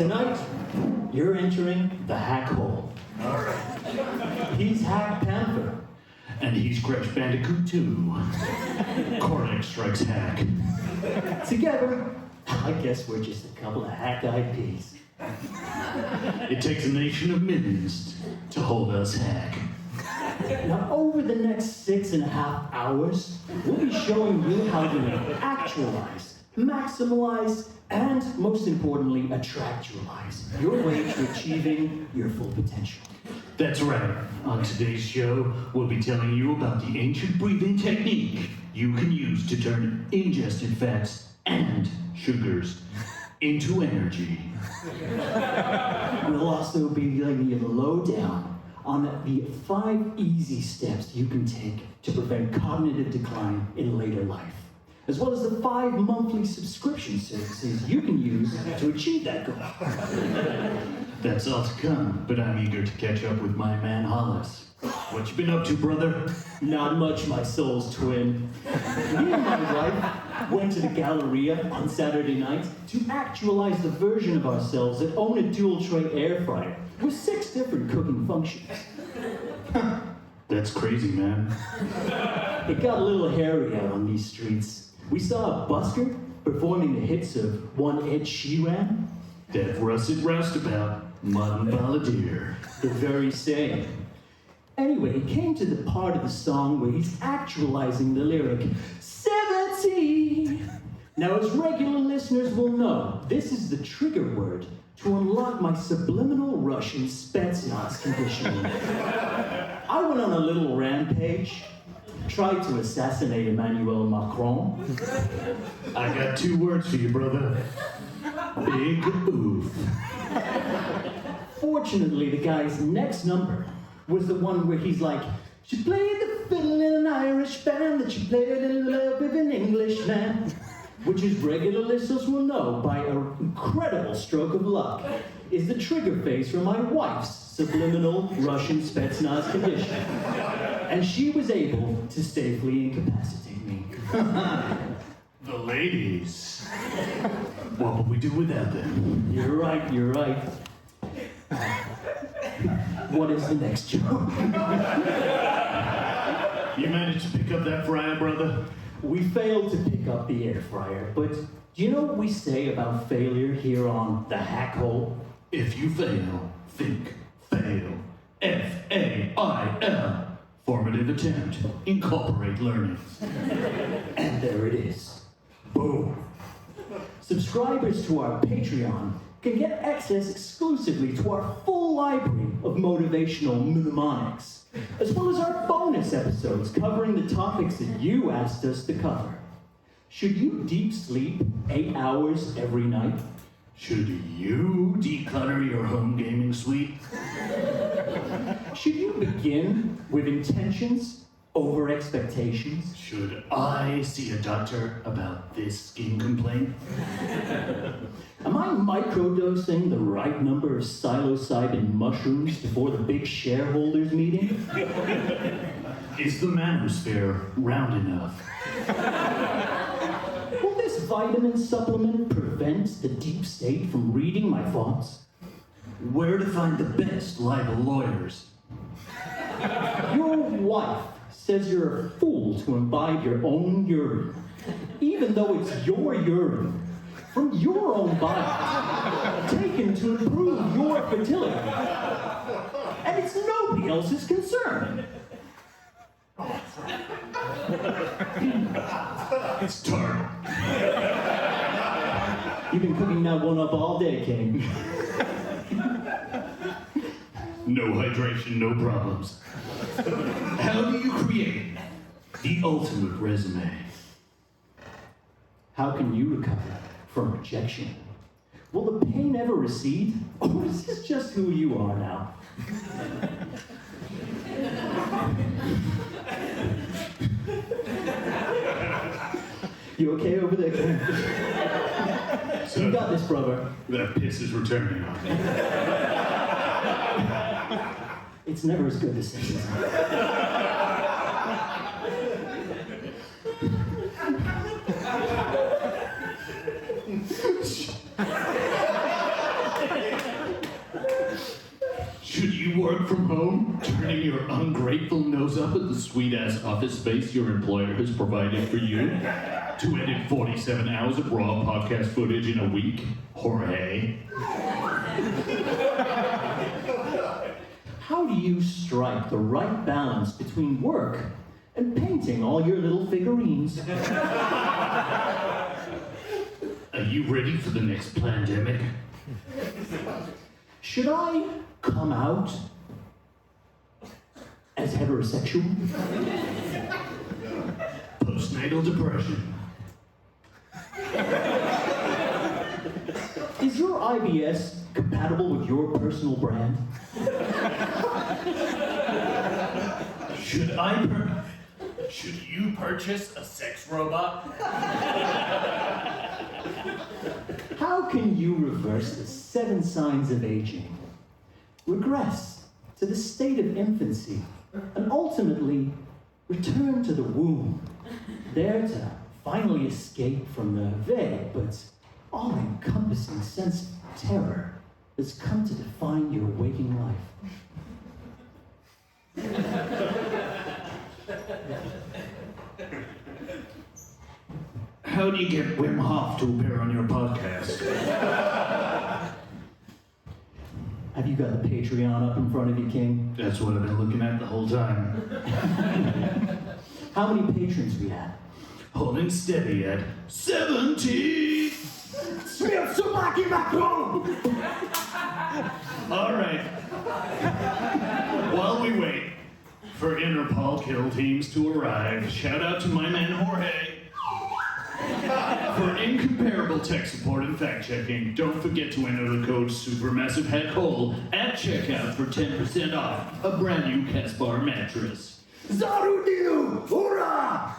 Tonight, you're entering the hack hole. He's Hack Panther. And he's Crash Bandicoot 2. Cortex strikes hack. Together, I guess we're just a couple of hack-eyed peas. It takes a nation of millions to hold us hack. Now, over the next 6.5 hours, we'll be showing you how to actualize, maximalize, and most importantly, attractualize your way to achieving your full potential. That's right. On today's show, we'll be telling you about the ancient breathing technique you can use to turn ingested fats and sugars into energy. We'll also be giving you the lowdown on the 5 easy steps you can take to prevent cognitive decline in later life, as well as the 5 monthly subscription services you can use to achieve that goal. That's all to come, but I'm eager to catch up with my man Hollis. What you been up to, brother? Not much, my soul's twin. Me and my wife went to the Galleria on Saturday night to actualize the version of ourselves that own a dual-tray air fryer with 6 different cooking functions. That's crazy, man. It got a little hairy out on these streets. We saw a busker performing the hits of one Ed Sheeran. That rusted roustabout, Martin Balladeer. The very same. Anyway, he came to the part of the song where he's actualizing the lyric, 70. Now, as regular listeners will know, this is the trigger word to unlock my subliminal Russian Spetsnaz conditioning. I went on a little rampage, tried to assassinate Emmanuel Macron. I got 2 words for you, brother. Big oof. Fortunately, the guy's next number was the one where he's like, she played the fiddle in an Irish band that she played in love with an Englishman, which, as regular listeners will know, by an incredible stroke of luck, is the trigger phrase for my wife's subliminal Russian Spetsnaz condition. And she was able to safely incapacitate me. The ladies. What would we do without them? You're right, you're right. What is the next joke? You managed to pick up that fryer, brother? We failed to pick up the air fryer, but do you know what we say about failure here on the hack hole? If you fail, think, fail. F-A-I-L. Formative attempt. Incorporate learning. And there it is. Boom. Subscribers to our Patreon can get access exclusively to our full library of motivational mnemonics, as well as our bonus episodes covering the topics that you asked us to cover. Should you deep sleep 8 hours every night? Should you declutter your home gaming suite? Should you begin with intentions over expectations? Should I see a doctor about this skin complaint? Am I microdosing the right number of psilocybin mushrooms before the big shareholders meeting? Is the manosphere round enough? Will this vitamin supplement prevent the deep state from reading my thoughts? Where to find the best libel lawyers? Your wife says you're a fool to imbibe your own urine, even though it's your urine from your own body, taken to improve your fertility. And it's nobody else's concern. It's tart. You've been cooking that one up all day, King. No hydration, no problems. How do you create the ultimate resume? How can you recover from rejection? Will the pain ever recede? Or is this just who you are now? You okay over there, Ken? So, You got this, brother. that piss is returning. It's never as good as this. you work from home, turning your ungrateful nose up at the sweet-ass office space your employer has provided for you to edit 47 hours of raw podcast footage in a week, Jorge? How do you strike the right balance between work and painting all your little figurines? Are you ready for the next pandemic? Should I come out as heterosexual? Postnatal depression. Is your IBS compatible with your personal brand? Should you purchase a sex robot? How can you reverse the 7 signs of aging, regress to the state of infancy, and ultimately return to the womb, there to finally escape from the vague but all-encompassing sense of terror that's come to define your waking life? How do you get Wim Hof to appear on your podcast? Have you got the Patreon up in front of you, King? That's what I've been looking at the whole time. How many patrons we have? Holding steady at 70! All right. While we wait for Interpol kill teams to arrive, shout out to my man Jorge for incomparable tech support and fact checking. Don't forget to enter the code SUPERMASSIVEHEADHOLE at checkout for 10% off a brand new Casbar mattress. Zarudinu! Hurrah!